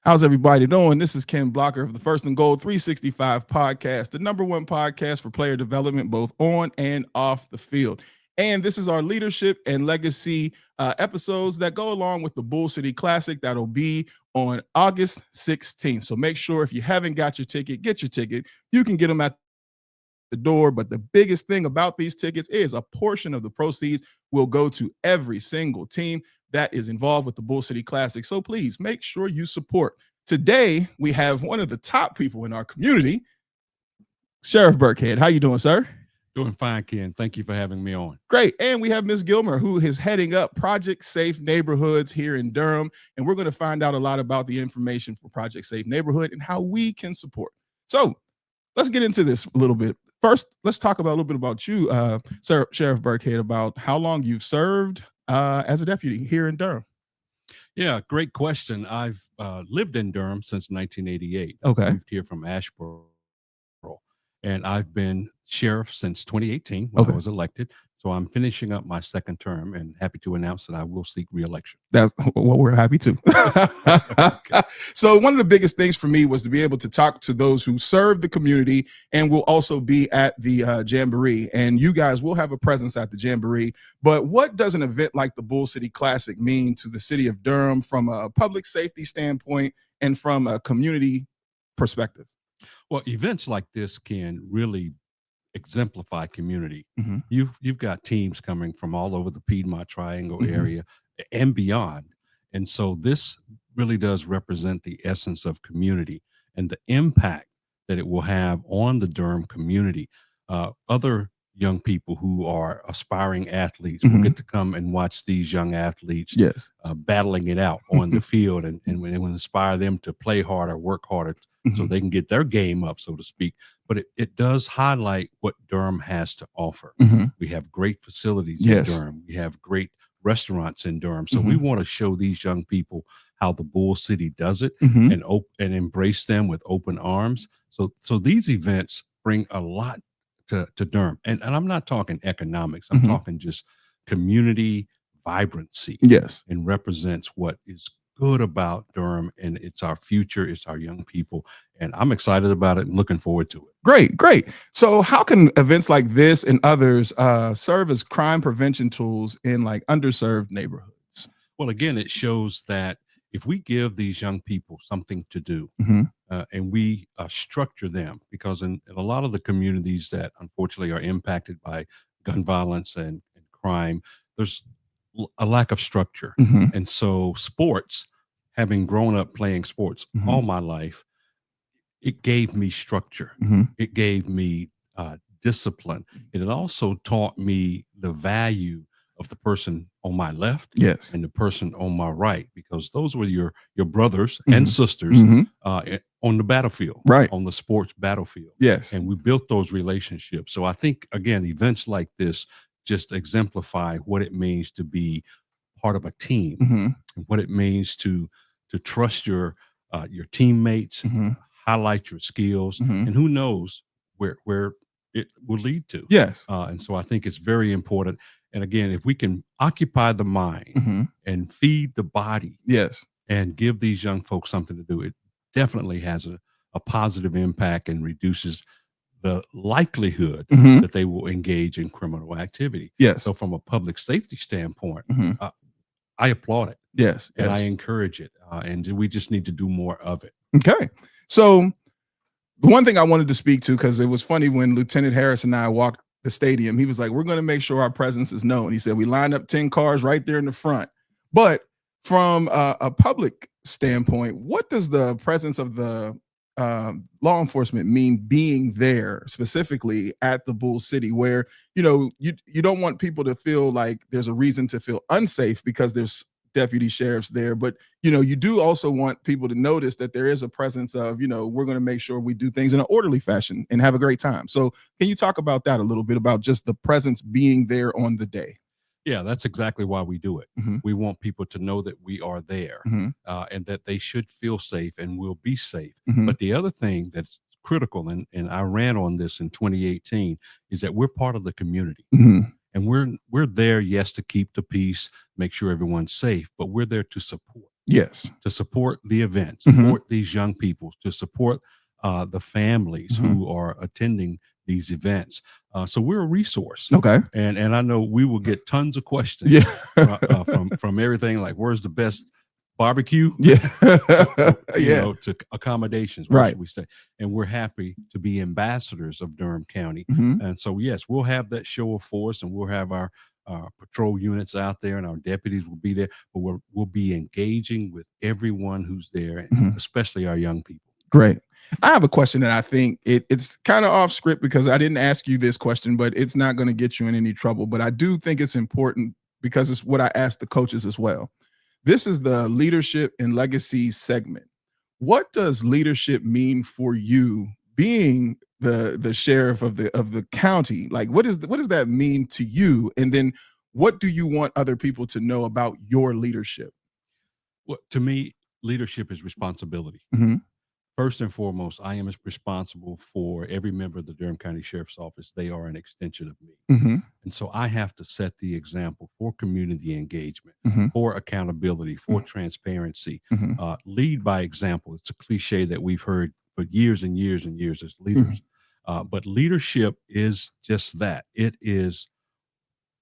How's everybody doing? This is Ken Blocker of the First and Goal 365 podcast, the #1 podcast for player development, both on and off the field. And this is our leadership and legacy episodes that go along with the Bull City Classic that'll be on August 16th. So make sure if you haven't got your ticket, get your ticket. You can get them at the door. But the biggest thing about these tickets is a portion of the proceeds will go to every single team that is involved with the Bull City Classic. So please make sure you support. Today, we have one of the top people in our community, Sheriff Birkhead. How you doing, sir? Doing fine, Ken. Thank you for having me on. Great. And we have Ms. Gilmer, who is heading up Project Safe Neighborhoods here in Durham. And we're going to find out a lot about the information for Project Safe Neighborhood and how we can support. So let's get into this a little bit. First, let's talk about a little bit about you, Sheriff Birkhead, about how long you've served as a deputy here in Durham. Yeah, great question. I've lived in Durham since 1988. Okay. I moved here from Asheboro, and I've been sheriff since 2018 when I was elected. So I'm finishing up my second term and happy to announce that I will seek re-election. That's what we're happy to. So one of the biggest things for me was to be able to talk to those who serve the community and will also be at the Jamboree. And you guys will have a presence at the Jamboree. But what does an event like the Bull City Classic mean to the city of Durham from a public safety standpoint and from a community perspective? Well, events like this can really exemplify community. Mm-hmm. You've got teams coming from all over the Piedmont Triangle area and beyond. And so this really does represent the essence of community and the impact that it will have on the Durham community. Other young people who are aspiring athletes will get to come and watch these young athletes battling it out on the field, and it will inspire them to play harder, work harder, so they can get their game up, so to speak. But it does highlight what Durham has to offer. We have great facilities in Durham. We have great restaurants in Durham. So we want to show these young people how the Bull City does it and embrace them with open arms. So these events bring a lot to Durham. And I'm not talking economics. I'm talking just community vibrancy. Yes. And represents what is good about Durham, and it's our future, it's our young people, and I'm excited about it and looking forward to it. Great. So how can events like this and others serve as crime prevention tools in like underserved neighborhoods? Well, again, it shows that if we give these young people something to do and we structure them, because in a lot of the communities that unfortunately are impacted by gun violence and crime, there's a lack of structure. And so sports, having grown up playing sports all my life, it gave me structure. It gave me discipline. It also taught me the value of the person on my left and the person on my right, because those were your brothers and sisters on the battlefield, on the sports battlefield. And we built those relationships. So I think, again, events like this just exemplify what it means to be part of a team and what it means to trust your teammates, highlight your skills, and who knows where it will lead to. And so I think it's very important. And again, if we can occupy the mind and feed the body and give these young folks something to do, it definitely has a positive impact and reduces the likelihood that they will engage in criminal activity. So from a public safety standpoint, I applaud it. And I encourage it. And we just need to do more of it. Okay. So the one thing I wanted to speak to, because it was funny when Lieutenant Harris and I walked the stadium, he was like, we're going to make sure our presence is known. He said, we lined up 10 cars right there in the front. But from a public standpoint, what does the presence of the law enforcement mean being there specifically at the Bull City, where you don't want people to feel like there's a reason to feel unsafe because there's deputy sheriffs there, but you do also want people to notice that there is a presence of we're going to make sure we do things in an orderly fashion and have a great time. So can you talk about that a little bit, about just the presence being there on the day? Yeah, that's exactly why we do it. We want people to know that we are there and that they should feel safe and will be safe. But the other thing that's critical, and I ran on this in 2018, is that we're part of the community. And we're there, yes, to keep the peace, make sure everyone's safe, but we're there to support. Yes. to support the event, Mhm. support these young people, to support the families Mhm. who are attending these events. So we're a resource, Okay. and I know we will get tons of questions Yeah. from everything like where's the best barbecue Yeah. to Yeah. to accommodations, where Right. should we stay, and we're happy to be ambassadors of Durham County. Mhm. And so yes, we'll have that show of force, and we'll have our patrol units out there, and our deputies will be there, but we'll be engaging with everyone who's there, Mhm. especially our young people. Great. I have a question that I think it's kind of off script because I didn't ask you this question, but it's not going to get you in any trouble. But I do think it's important because it's what I asked the coaches as well. This is the leadership and legacy segment. What does leadership mean for you being the sheriff of the county? Like what does that mean to you? And then what do you want other people to know about your leadership? Well, to me, leadership is responsibility. Mhm. First and foremost, I am responsible for every member of the Durham County Sheriff's Office. They are an extension of me. Mhm. And so I have to set the example for community engagement, Mhm. for accountability, for transparency, Mhm. lead by example. It's a cliche that we've heard for years and years and years as Mhm. leaders. But leadership is just that. It is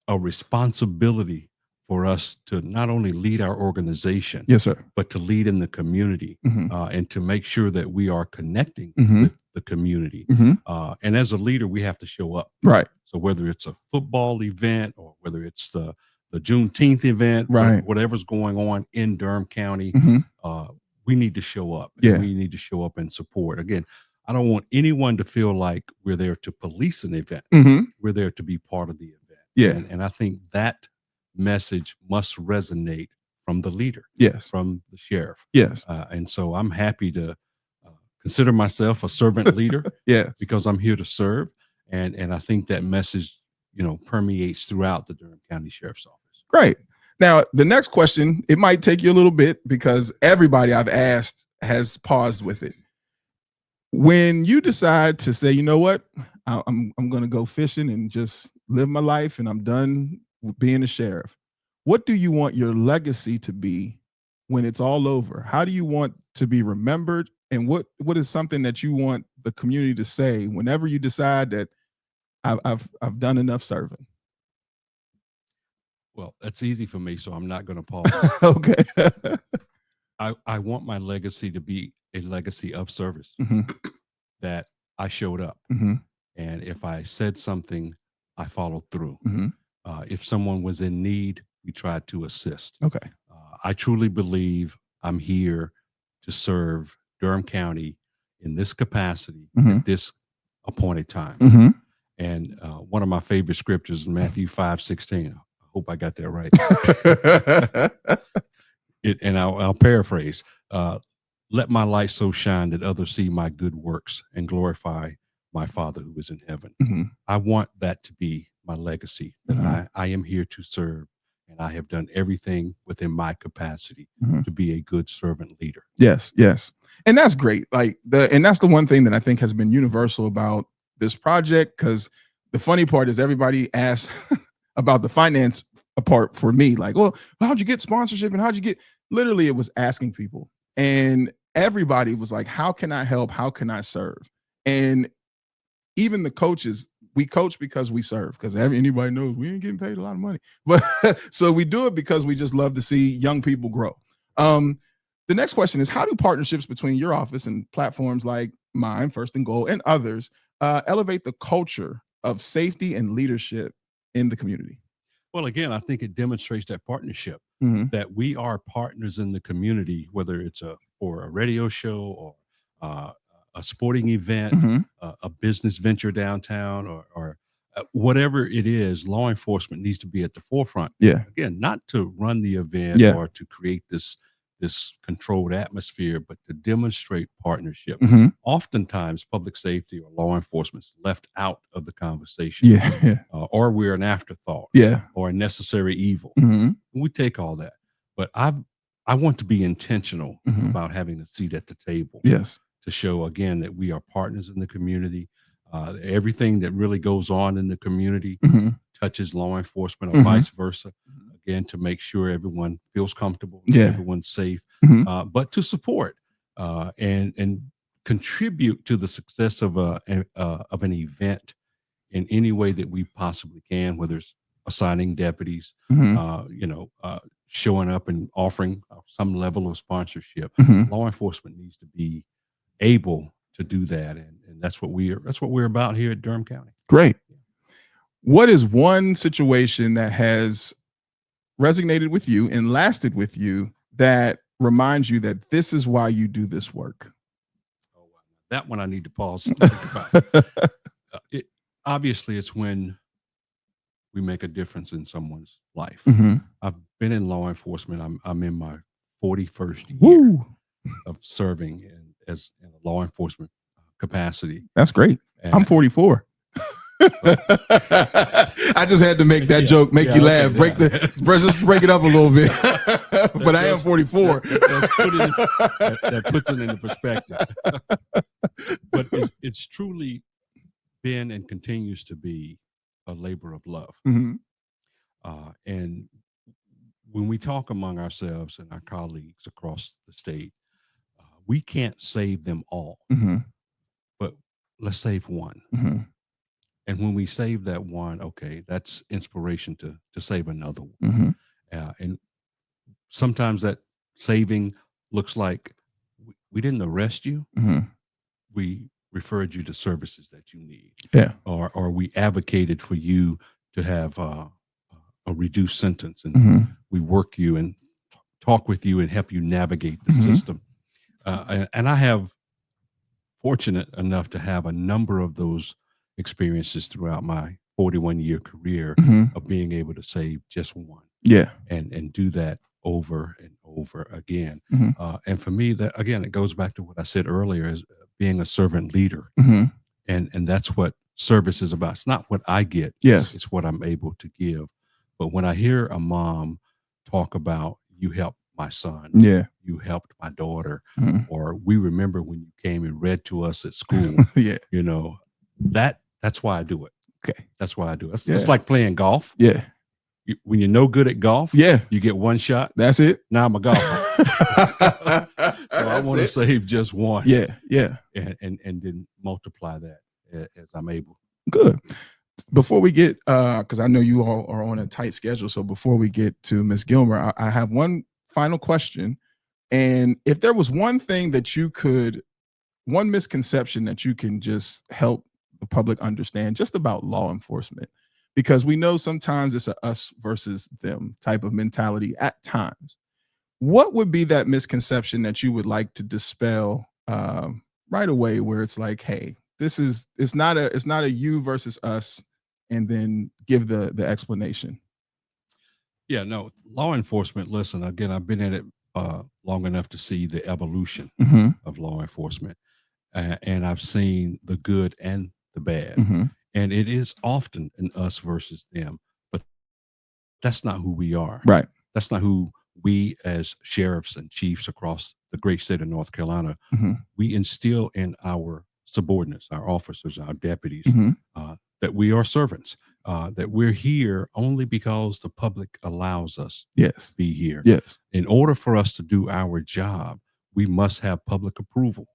a responsibility for us to not only lead our organization, Yes, sir. but to lead in the community, Mhm. and to make sure that we are connecting Mhm. with the community. Mhm. And as a leader, we have to show up. Right. So whether it's a football event or whether it's the Juneteenth event, Right. whatever's going on in Durham County, Mhm. uh, we need to show up, and Yeah. we need to show up and support. Again, I don't want anyone to feel like we're there to police an event. Mhm. We're there to be part of the event. Yeah. And I think that message must resonate from the leader, Yes. from the sheriff. Yes. And so I'm happy to consider myself a servant leader Yes. because I'm here to serve. And I think that message, permeates throughout the Durham County Sheriff's Office. Great. Now, the next question, it might take you a little bit because everybody I've asked has paused with it. When you decide to say, you know what, I'm going to go fishing and just live my life and I'm done with being a sheriff, what do you want your legacy to be when it's all over? How do you want to be remembered? And what is something that you want the community to say whenever you decide that I've done enough serving? Well, that's easy for me, so I'm not going to pause. Okay. I want my legacy to be a legacy of service, Mhm. that I showed up. Mhm. And if I said something, I followed through. Mhm. If someone was in need, we tried to assist. Okay. I truly believe I'm here to serve Durham County in this capacity Mhm. at this appointed time. Mhm. And one of my favorite scriptures, Matthew 5:16. I hope I got that right. And I'll paraphrase. Let my light so shine that others see my good works and glorify my Father who is in heaven. Mhm. I want that to be my legacy, that Mhm. I am here to serve, and I have done everything within my capacity Mhm. to be a good servant leader. Yes, yes. And that's great. And that's the one thing that I think has been universal about this project, because the funny part is everybody asks about the finance part for me, like, well, how'd you get sponsorship and how'd you get, literally it was asking people. And everybody was like, how can I help? How can I serve? And even the coaches, we coach because we serve, because anybody knows we ain't getting paid a lot of money, but so we do it because we just love to see young people grow. The next question is, how do partnerships between your office and platforms like mine, First and Goal, and others elevate the culture of safety and leadership in the community? Well, again, I think it demonstrates that partnership, Mhm. that we are partners in the community, whether it's for a radio show or uh, a sporting event, Mhm. a business venture downtown, or whatever it is. Law enforcement needs to be at the forefront. Yeah. Again, not to run the event Yeah. or to create this controlled atmosphere, but to demonstrate partnership. Mhm. Oftentimes, public safety or law enforcement is left out of the conversation, Yeah. or we're an afterthought, Yeah. or a necessary evil. Mhm. We take all that, but I want to be intentional Mhm. about having a seat at the table, Yes. to show again that we are partners in the community. Everything that really goes on in the community Mhm. touches law enforcement, or Mhm. vice versa. Again, to make sure everyone feels comfortable, Yeah. everyone's safe. but to support and contribute to the success of an event in any way that we possibly can, whether it's assigning deputies, showing up and offering some level of sponsorship. Law enforcement needs to be able to do that, and that's what we're about here at Durham County. Great. What is one situation that has resonated with you and lasted with you that reminds you that this is why you do this work? Oh, that one I need to pause and think about. Obviously, it's when we make a difference in someone's life. I've been in law enforcement. I'm in my 41st year of serving in a law enforcement capacity. That's great. And I'm 44. I just had to make that joke, make you laugh, just break it up a little bit. But I am 44. That puts it into perspective. But it's truly been and continues to be a labor of love. And when we talk among ourselves and our colleagues across the state, we can't save them all, but let's save one. And when we save that one, okay, that's inspiration to save another one. And sometimes that saving looks like we didn't arrest you. We referred you to services that you need. Or we advocated for you to have a reduced sentence, and we work you and talk with you and help you navigate the system. And I have fortunate enough to have a number of those experiences throughout my 41-year career of being able to save just one. And do that over and over again. And for me, that again, it goes back to what I said earlier, as being a servant leader. And that's what service is about. It's not what I get. It's what I'm able to give. But when I hear a mom talk about, you helped my son, you helped my daughter, or we remember when you came and read to us at school, that's why I do it. That's why I do it. It's like playing golf. When you're no good at golf, you get one shot. That's it. Now I'm a golfer. So I want to save just one. And then multiply that as I'm able. Good. Before we get, because I know you all are on a tight schedule, so before we get to Ms. Gilmer, I have one final question. And if there was one thing that you could, one misconception that you can just help the public understand just about law enforcement, because we know sometimes it's a us versus them type of mentality at times. What would be that misconception that you would like to dispel right away, where it's like, hey, it's not a you versus us, and then give the explanation? Yeah, no, law enforcement, listen, again, I've been in it long enough to see the evolution of law enforcement. And I've seen the good and the bad. And it is often an us versus them, but that's not who we are. Right. That's not who we as sheriffs and chiefs across the great state of North Carolina, we instill in our subordinates, our officers, our deputies, that we are servants, that we're here only because the public allows us to be here. In order for us to do our job, we must have public approval.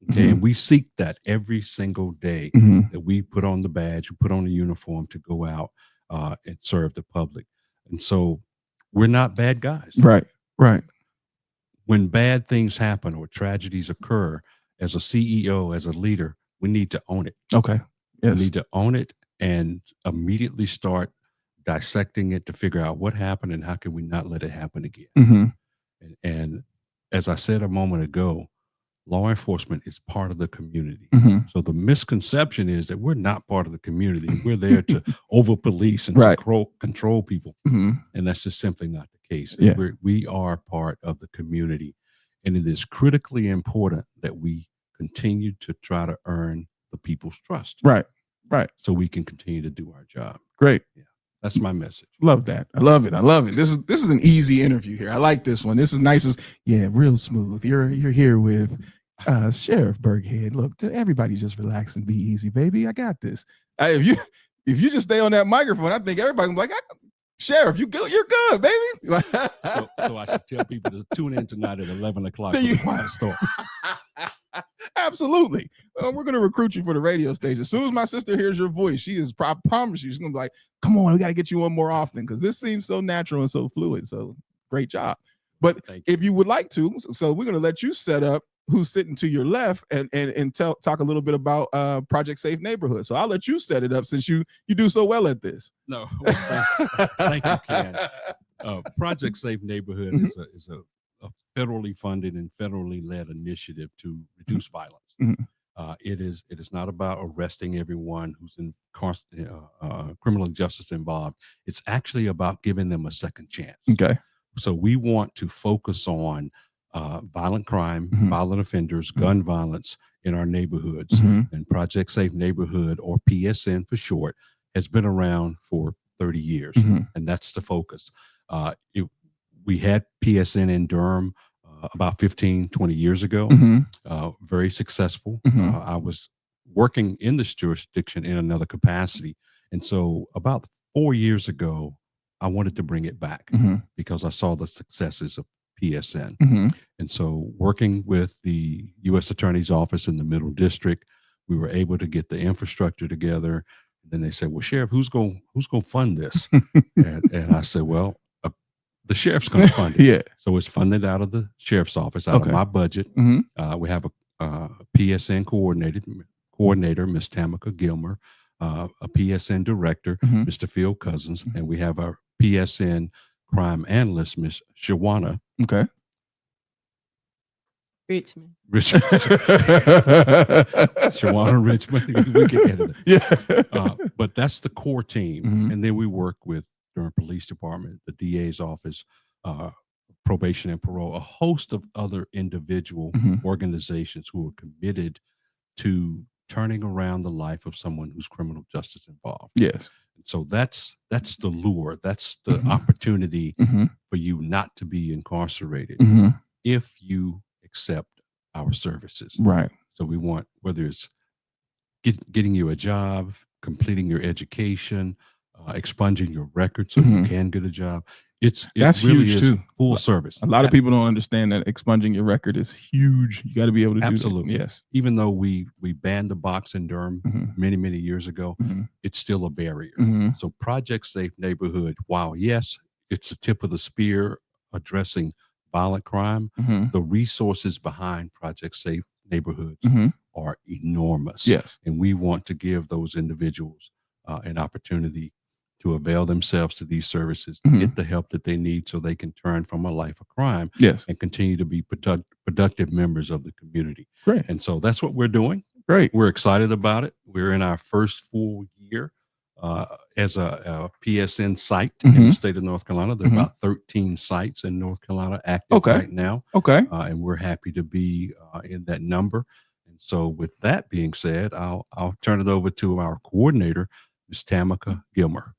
Okay, and we seek that every single day that we put on the badge, we put on the uniform to go out and serve the public. And so we're not bad guys. Right. When bad things happen or tragedies occur, as a CEO, as a leader, we need to own it. Okay. We need to own it and immediately start dissecting it to figure out what happened and how can we not let it happen again. And as I said a moment ago, law enforcement is part of the community. So the misconception is that we're not part of the community. We're there to over police and control people. And that's just simply not the case. We are part of the community. And it is critically important that we continue to try to earn the people's trust. Right. So we can continue to do our job. Great. Yeah. That's my message. Love that. I love it. This is an easy interview here. I like this one. This is nice. Real smooth. You're here with Sheriff Birkhead. Look, everybody just relax and be easy, baby. I got this. If you just stay on that microphone, I think everybody will be like, Sheriff, you're good, baby. So I should tell people to tune in tonight at 11 o'clock for Then you- the Quiet Storm. Absolutely. We're going to recruit you for the radio station. As soon as my sister hears your voice, she is, I promise you, she's going to be like, come on, we got to get you on more often because this seems so natural and so fluid. So great job. But if you would like to, so we're going to let you set up who's sitting to your left and talk a little bit about Project Safe Neighborhood. So I'll let you set it up since you do so well at this. No, thank you, Ken. Project Safe Neighborhood is a federally funded and federally led initiative to reduce violence. It is not about arresting everyone who's in criminal justice involved. It's actually about giving them a second chance. Okay. So we want to focus on violent crime, violent offenders, gun violence in our neighborhoods. And Project Safe Neighborhood, or PSN for short, has been around for 30 years. And that's the focus. We had PSN in Durham about 15, 20 years ago, very successful. I was working in this jurisdiction in another capacity. And so about 4 years ago, I wanted to bring it back because I saw the successes of PSN. And so working with the U.S. Attorney's Office in the Middle District, we were able to get the infrastructure together. And then they said, well, Sheriff, who's going to fund this? and I said, well, the sheriff's going to fund it. Yeah. So it's funded out of the sheriff's office, out of my budget. We have a PSN coordinator, Ms. Tamika Gilmer, a PSN director, Mr. Phil Cousins, and we have our PSN crime analyst, Ms. Shawana. Okay. Richmond. Shawana Richmond. We can edit it. Yeah. But that's the core team. And then we work with Durham Police Department, the DA's office, probation and parole, a host of other individual organizations who are committed to turning around the life of someone who's criminal justice involved. Yes. So that's the lure. That's the opportunity for you not to be incarcerated if you accept our services. Right. So we want, whether it's getting you a job, completing your education, expunging your record so you can get a job. That's really huge too. Full service. A lot of people don't understand that expunging your record is huge. You got to be able to Absolutely. do that. Yes. Even though we banned the box in Durham many years ago, it's still a barrier. So Project Safe Neighborhood, while yes, it's the tip of the spear addressing violent crime, the resources behind Project Safe Neighborhoods are enormous. Yes. And we want to give those individuals an opportunity to avail themselves to these services, to get the help that they need so they can turn from a life of crime and continue to be productive members of the community. Great. And so that's what we're doing. Great. We're excited about it. We're in our first full year as a PSN site in the state of North Carolina. There are about 13 sites in North Carolina active right now. Okay. And we're happy to be in that number. And so with that being said, I'll turn it over to our coordinator, Ms. Tamika Gilmer.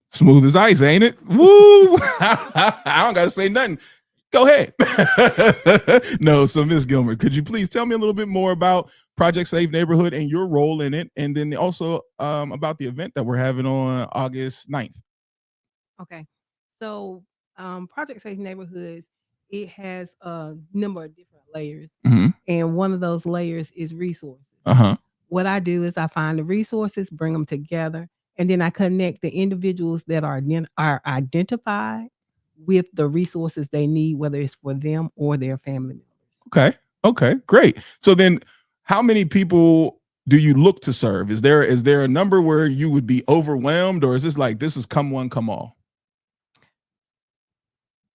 Smooth as ice, ain't it? Woo! I don't got to say nothing. Go ahead. No, so Ms. Gilmer, could you please tell me a little bit more about Project Safe Neighborhood and your role in it, and then also about the event that we're having on August 9th? Okay. So Project Safe Neighborhoods, it has a number of different layers. And one of those layers is resources. What I do is I find the resources, bring them together, and then I connect the individuals that are identified with the resources they need, whether it's for them or their family members. Okay. Okay, great. So then how many people do you look to serve? Is there a number where you would be overwhelmed, or is this like, this is come one, come all?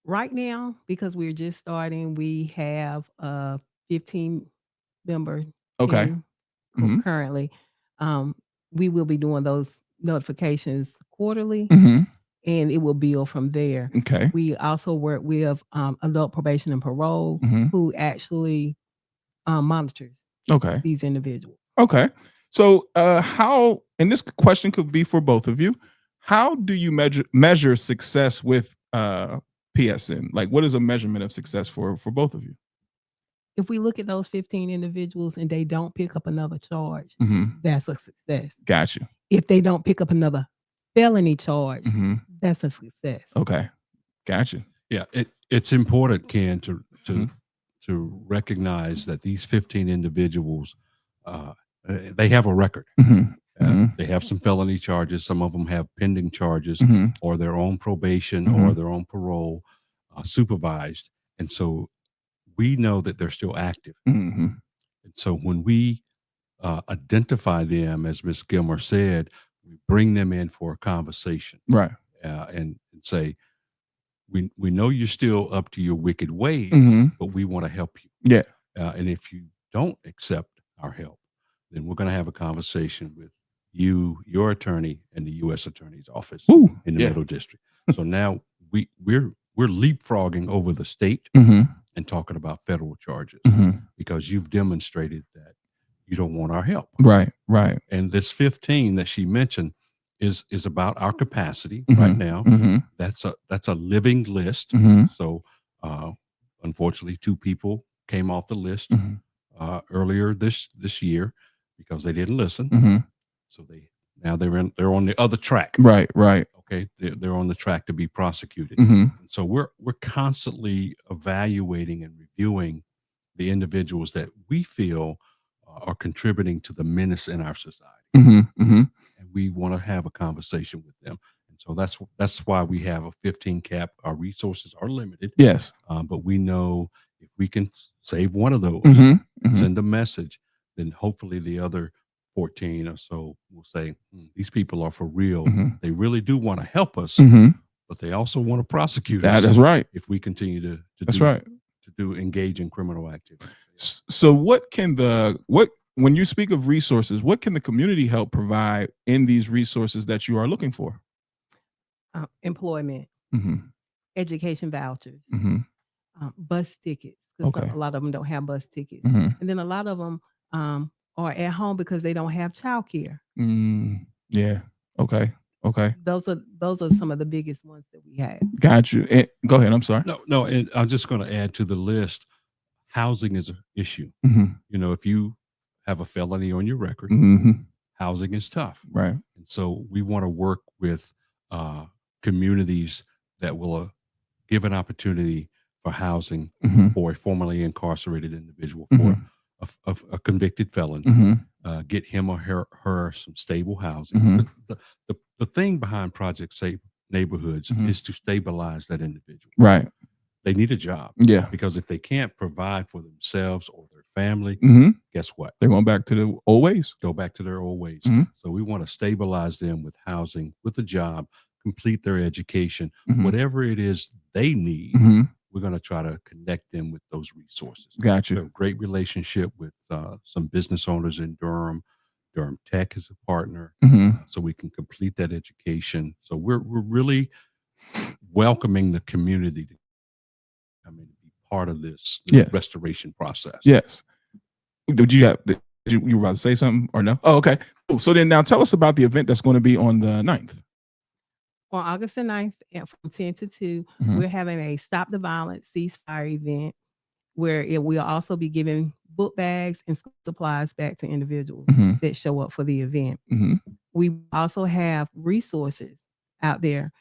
Right now, because we're just starting, we have a 15 member team currently. We will be doing those notifications quarterly, and it will build from there. Okay. We also work with adult probation and parole, who actually monitors these individuals. Okay. So how, and this question could be for both of you, how do you measure success with PSN? Like, what is a measurement of success for both of you? If we look at those 15 individuals and they don't pick up another charge, that's a success. Gotcha. If they don't pick up another felony charge, that's a success. Okay, gotcha. Yeah, it's important, Ken, to recognize that these 15 individuals, they have a record. They have some felony charges. Some of them have pending charges, or their own probation, or their own parole, supervised, and so we know that they're still active. And so when we identify them, as Ms. Gilmer said, we bring them in for a conversation, right? And say, we know you're still up to your wicked ways, but we want to help you. Yeah. And if you don't accept our help, then we're going to have a conversation with you, your attorney, and the U.S. Attorney's Office in the Middle District. So now we're leapfrogging over the state and talking about federal charges because you've demonstrated that you don't want our help. Right. Right. And this 15 that she mentioned is about our capacity right now. That's a living list. So unfortunately, 2 people came off the list earlier this year because they didn't listen. So they're on the other track. Right. Right. Okay, they're on the track to be prosecuted. So we're constantly evaluating and reviewing the individuals that we feel are contributing to the menace in our society. And we want to have a conversation with them. And so that's why we have a 15 cap. Our resources are limited. Yes. But we know if we can save one of those, send a message, then hopefully the other 14 or so will say, these people are for real. They really do want to help us, but they also want to prosecute us. That's right. If we continue to engage in criminal activity. So when you speak of resources, what can the community help provide in these resources that you are looking for? Employment, education vouchers, bus tickets, because a lot of them don't have bus tickets. And then a lot of them are at home because they don't have childcare. Yeah. Okay. Those are some of the biggest ones that we have. Got you. Go ahead. I'm sorry. No. And I'm just going to add to the list. Housing is an issue. If you have a felony on your record, housing is tough. Right. And so we want to work with communities that will give an opportunity for housing for a formerly incarcerated individual, for a convicted felon, get him or her some stable housing. The thing behind Project Safe Neighborhoods is to stabilize that individual. Right. They need a job. Yeah. Because if they can't provide for themselves or their family, guess what? They're going back to the old ways. Go back to their old ways. So we want to stabilize them with housing, with a job, complete their education, whatever it is they need. We're going to try to connect them with those resources. Gotcha. We have a great relationship with some business owners in Durham. Durham Tech is a partner, so we can complete that education. So we're really welcoming the community to come in and be part of this restoration process. Yes. You were about to say something or no? Oh, okay. So then now tell us about the event that's going to be on the 9th. On August the 9th from 10 to 2, we're having a Stop the Violence Ceasefire event where it will also be giving book bags and school supplies back to individuals that show up for the event. We also have resources out there.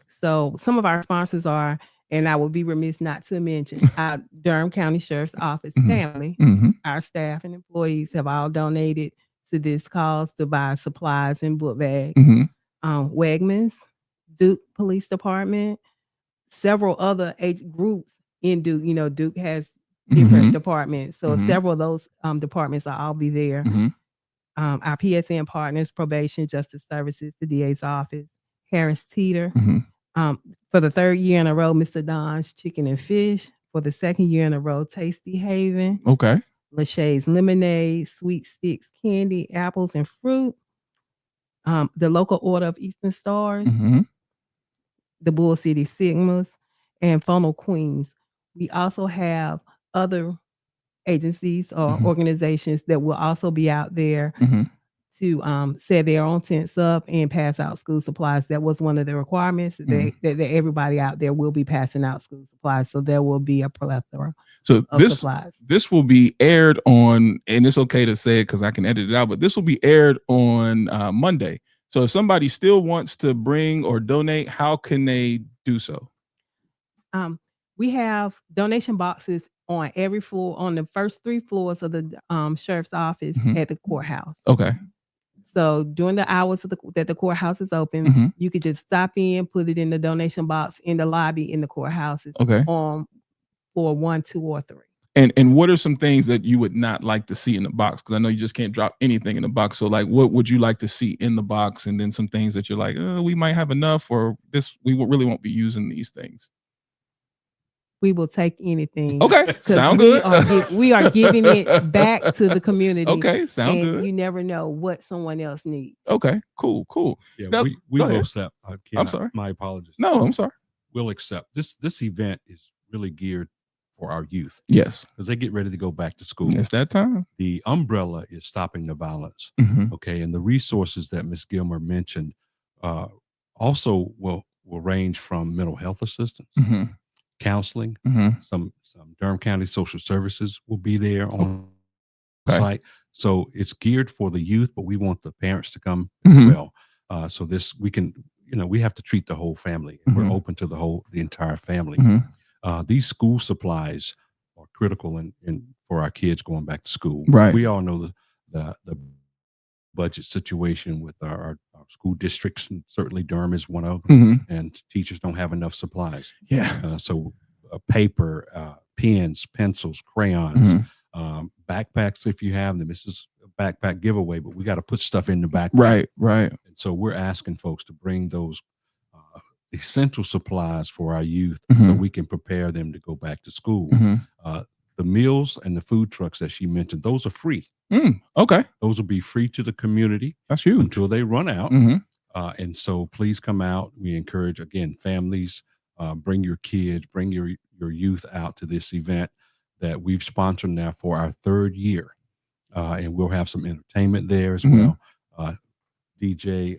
So some of our sponsors are, and I would be remiss not to mention, our Durham County Sheriff's Office family. Our staff and employees have all donated to this cause to buy supplies and book bags. Wegmans, Duke Police Department, several other groups in Duke. Duke has different departments, so several of those departments will all be there. Our PSN partners, Probation, Justice Services, the DA's office, Harris Teeter. For the 3rd year in a row, Mr. Don's Chicken and Fish. For the 2nd year in a row, Tasty Haven. Okay. Lachey's Lemonade, Sweet Sticks Candy, Apples and Fruit. The Local Order of Eastern Stars, the Bull City Sigmas, and Funnel Queens. We also have other agencies or organizations that will also be out there to set their own tents up and pass out school supplies. That was one of the requirements that everybody out there will be passing out school supplies. So there will be a plethora of supplies. This will be aired on, and it's okay to say it because I can edit it out, but this will be aired on Monday. So if somebody still wants to bring or donate, how can they do so? We have donation boxes on every floor, on the first 3 floors of the sheriff's office at the courthouse. Okay. So during the hours of that the courthouse is open, you could just stop in, put it in the donation box in the lobby in the courthouses. Okay. On floor 1, 2, or 3. And what are some things that you would not like to see in the box? Because I know you just can't drop anything in the box. So like, what would you like to see in the box? And then some things that you're like, we might have enough, or we really won't be using these things. We will take anything. Okay, sound good. We are giving it back to the community. Okay, sound good. And you never know what someone else needs. Okay, cool. Yeah, now, we will accept. I'm sorry. My apologies. No, I'm sorry. We'll accept. This event is really geared for our youth. Yes. Because they get ready to go back to school. It's that time. The umbrella is stopping the violence. Okay. And the resources that Ms. Gilmer mentioned also will range from mental health assistance, counseling, some Durham County social services will be there on site. So it's geared for the youth, but we want the parents to come as well. So this, we can, we have to treat the whole family. We're open to the entire family. These school supplies are critical in for our kids going back to school. Right. We all know the budget situation with our school districts, and certainly Durham is one of them. And teachers don't have enough supplies. Yeah. So paper, pens, pencils, crayons, backpacks if you have them. This is a backpack giveaway, but we got to put stuff in the backpack. Right. And so we're asking folks to bring those essential supplies for our youth so we can prepare them to go back to school. The meals and the food trucks that she mentioned, those are free. Okay. Those will be free to the community. That's huge. Until they run out. And so please come out. We encourage, again, families, bring your kids, bring your youth out to this event that we've sponsored now for our 3rd year. And we'll have some entertainment there as well. DJ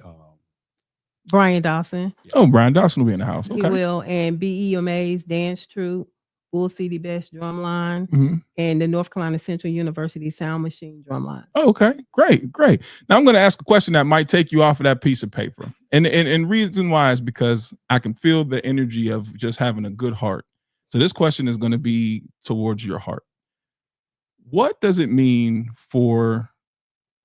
Brian Dawson. Oh, Brian Dawson will be in the house. Okay. He will. And BEMA's Dance Troupe, Bull City Best Drumline, and the North Carolina Central University Sound Machine Drumline. Oh, okay, great. Now I'm going to ask a question that might take you off of that piece of paper. And reason why is because I can feel the energy of just having a good heart. So this question is going to be towards your heart. What does it mean for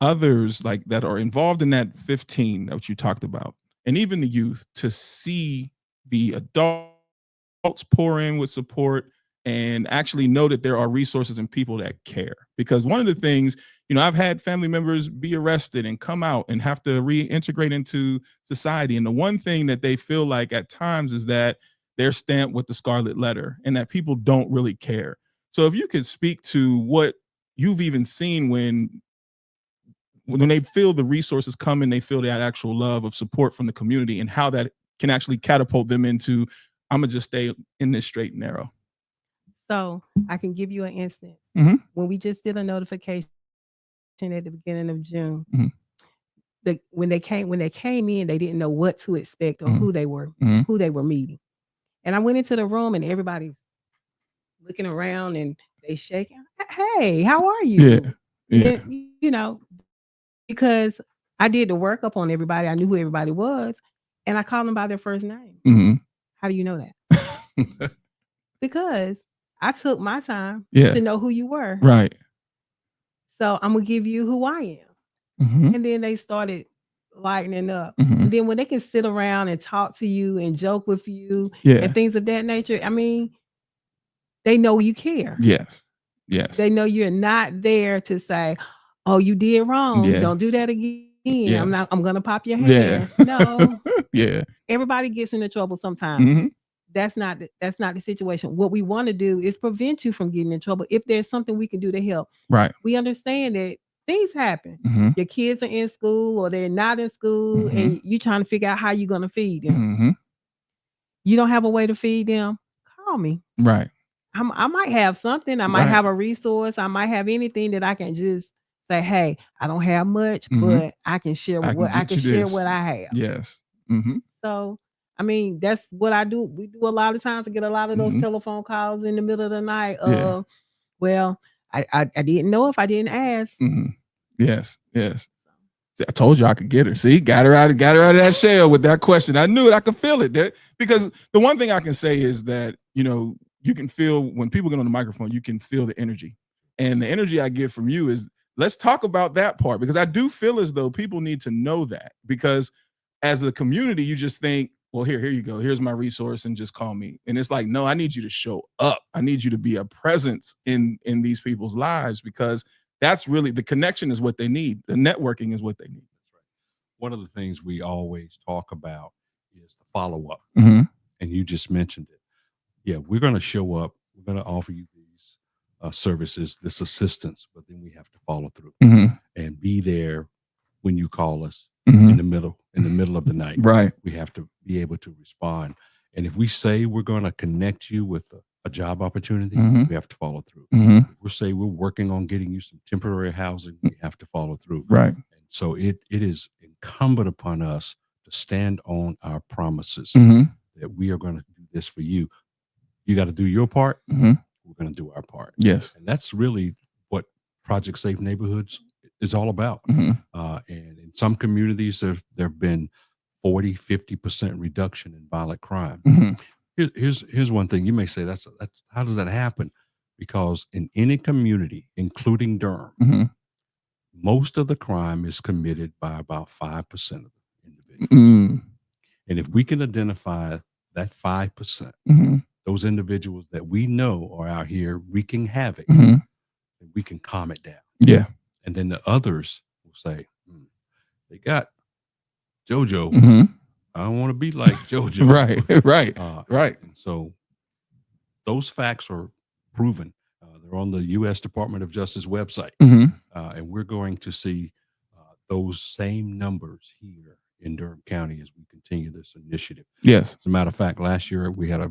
others like that are involved in that 15 that you talked about, and even the youth, to see the adults pour in with support and actually know that there are resources and people that care? Because one of the things, I've had family members be arrested and come out and have to reintegrate into society. And the one thing that they feel like at times is that they're stamped with the scarlet letter and that people don't really care. So if you could speak to what you've even seen when they feel the resources come and they feel that actual love of support from the community, and how that can actually catapult them into, I'm gonna just stay in this straight and narrow. So I can give you an instance. When we just did a notification at the beginning of June, when they came in, they didn't know what to expect or who they were meeting. And I went into the room and everybody's looking around and they shaking. Hey, how are you? Yeah. And, because I did the workup on everybody. I knew who everybody was. And I called them by their first name. How do you know that? Because I took my time to know who you were. Right. So I'm going to give you who I am. And then they started lightening up. And then when they can sit around and talk to you and joke with you and things of that nature, I mean, they know you care. Yes. They know you're not there to say, oh, you did wrong. Don't do that again. I'm going to pop your hand. No. Everybody gets into trouble sometimes. That's not the situation. What we want to do is prevent you from getting in trouble. If there's something we can do to help. Right. We understand that things happen. Your kids are in school or they're not in school and you're trying to figure out how you're going to feed them. You don't have a way to feed them, call me. Right. I might have something. I might have a resource. I might have anything that I can just say, hey, I don't have much, but I can share what I have. Yes. So, I mean, that's what I do. We do a lot of times to get a lot of those telephone calls in the middle of the night. Well, I didn't know if I didn't ask. Yes. I told you I could get her. See, got her out of that shell with that question. I knew it. I could feel it. Because the one thing I can say is that, you can feel when people get on the microphone, you can feel the energy. And the energy I get from you is, let's talk about that part, because I do feel as though people need to know that, because as a community, you just think, well, here you go. Here's my resource and just call me. And it's like, no, I need you to show up. I need you to be a presence in these people's lives, because that's really the connection is what they need. The networking is what they need. That's right. One of the things we always talk about is the follow-up. Mm-hmm. And you just mentioned it. Yeah, we're going to show up. We're going to offer you these services, this assistance, but then we have to follow through and be there when you call us in the middle of the night. Right. We have to be able to respond. And if we say we're going to connect you with a job opportunity, we have to follow through. If we say we're working on getting you some temporary housing, we have to follow through. Right. And so it is incumbent upon us to stand on our promises that we are going to do this for you. You got to do your part. We're going to do our part. Yes. And that's really what Project Safe Neighborhoods is all about. And in some communities, there have been 40-50% reduction in violent crime. Here's one thing you may say, that's how does that happen? Because in any community, including Durham, most of the crime is committed by about 5% of the individuals. And if we can identify that 5%, those individuals that we know are out here wreaking havoc, we can calm it down. Yeah. And then the others will say, they got JoJo. I don't want to be like JoJo. Right. And so those facts are proven. They're on the U.S. Department of Justice website. And we're going to see those same numbers here in Durham County as we continue this initiative. Yes. As a matter of fact, last year we had a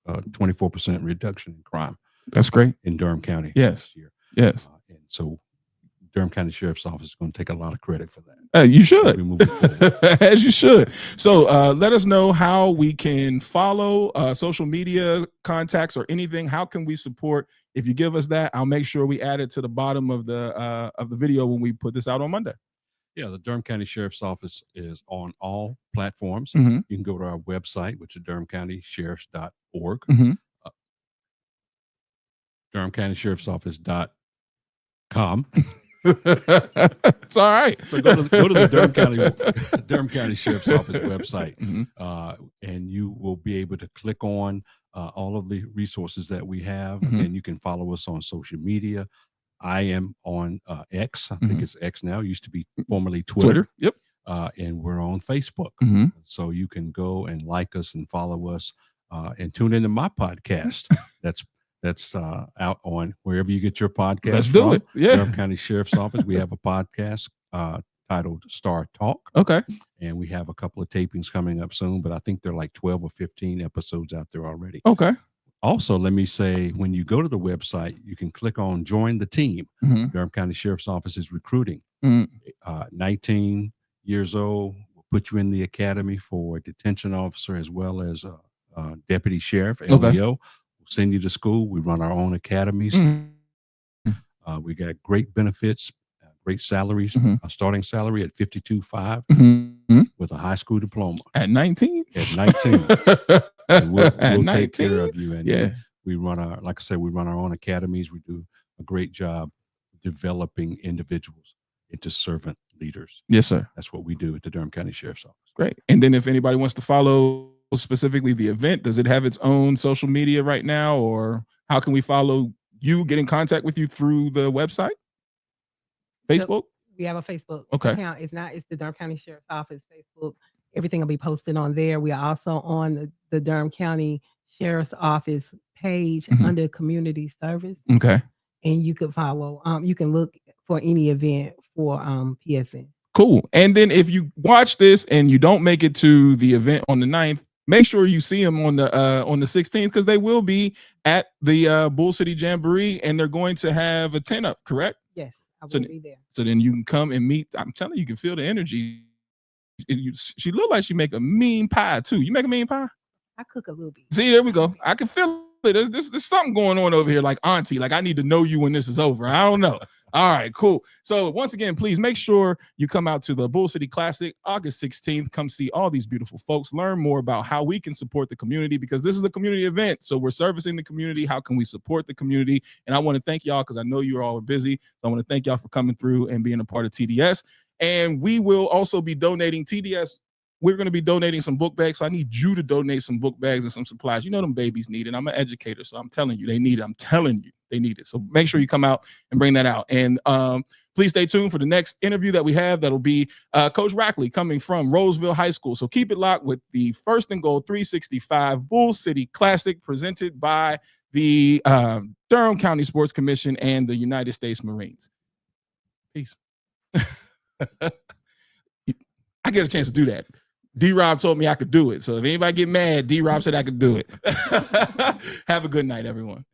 24% reduction in crime. That's great. In Durham County. Yes. This year. Yes. And so Durham County Sheriff's Office is going to take a lot of credit for that. You should. As you should. So let us know how we can follow social media contacts or anything. How can we support? If you give us that, I'll make sure we add it to the bottom of the video when we put this out on Monday. Yeah, the Durham County Sheriff's Office is on all platforms. You can go to our website, which is durhamcountysheriffs.org. durhamcountysheriffsoffice.com. It's all right. So go to the Durham County Sheriff's Office website, and you will be able to click on all of the resources that we have. Again, you can follow us on social media. I am on X. I think it's X now. It used to be formerly Twitter. Yep. And we're on Facebook. So you can go and like us and follow us and tune into my podcast. That's out on wherever you get your podcast. Let's do it. Yeah. Durham County Sheriff's Office. We have a podcast titled Star Talk. Okay. And we have a couple of tapings coming up soon, but I think there are like 12 or 15 episodes out there already. Okay. Also, let me say, when you go to the website, you can click on Join the Team. Durham County Sheriff's Office is recruiting. 19 years old. We'll put you in the academy for detention officer as well as deputy sheriff, LEO. Okay. We'll send you to school. We run our own academies. We got great benefits, great salaries. Starting salary at $52,500 with a high school diploma. At 19? At 19. And we'll take care of you. And we run our, like I said, we run our own academies. We do a great job developing individuals into servant leaders. Yes, sir. That's what we do at the Durham County Sheriff's Office. Great. And then if anybody wants to follow specifically the event, does it have its own social media right now, or how can we follow you, get in contact with you through the website? Facebook? We have a Facebook account. It's the Durham County Sheriff's Office Facebook. Everything will be posted on there. We are also on the Durham County Sheriff's Office page under community service. Okay. And you could follow, you can look for any event for PSN. Cool. And then if you watch this and you don't make it to the event on the 9th, make sure you see them on the 16th, because they will be at the Bull City Jamboree, and they're going to have a 10-up, correct? Yes, I will be there. So then you can come and meet. I'm telling you, you can feel the energy. She looked like she make a mean pie too. You make a mean pie? I cook a little bit. See, there we go. I can feel it. There's something going on over here, like auntie. Like, I need to know you when this is over. I don't know. All right, cool. So once again, please make sure you come out to the Bull City Classic, August 16th. Come see all these beautiful folks. Learn more about how we can support the community, because this is a community event. So we're servicing the community. How can we support the community? And I want to thank y'all, because I know you're all busy. So I want to thank y'all for coming through and being a part of TDS. And we will also be donating TDS. We're going to be donating some book bags. So I need you to donate some book bags and some supplies. You know them babies need it. I'm an educator, so I'm telling you, they need it. I'm telling you, they need it. So make sure you come out and bring that out. And please stay tuned for the next interview that we have. That'll be Coach Rackley coming from Roseville High School. So keep it locked with the First and Goal 365 Bull City Classic, presented by the Durham County Sports Commission and the United States Marines. Peace. I get a chance to do that. D-Rob told me I could do it. So if anybody get mad, D-Rob said I could do it. Have a good night, everyone.